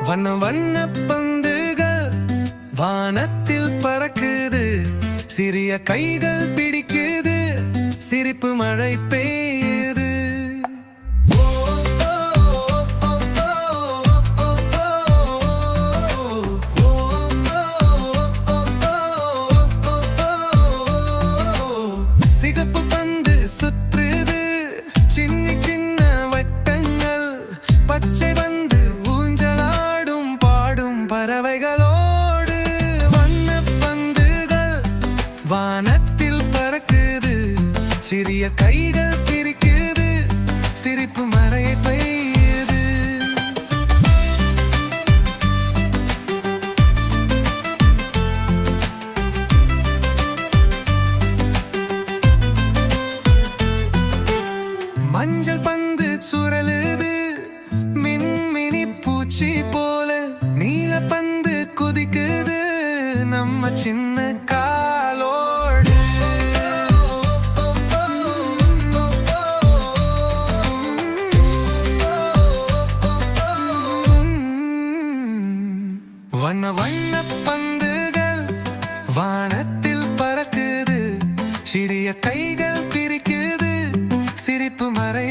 வண்ண வண்ண பந்துகள் வானத்தில் பறக்குது, சிறிய கைகள் பிடிக்குது, சிரிப்பு மழை பெய்யுது. சிகப்பு பந்து சுற்றுது, சின்ன சின்ன வட்டங்கள், பச்சை பந்து ஊஞ்சலாடும் பாடும் பறவைகளோடு. வண்ண பந்துகள் வானத்தில் பறக்குது, சிறிய கைகள் பிரிக்குது, சிரிப்பு மழை பெய்யுது. மஞ்சள் பந்து சுழலுது, மின்மினி பூச்சி போல, நீல பந்து குதிக்குது, நம்ம சின்ன காலோடு. வண்ண வண்ண பந்துகள் வானத்தில் பறக்குது, சிறிய கைகள் பிரிக்குது, சிரிப்பு மறை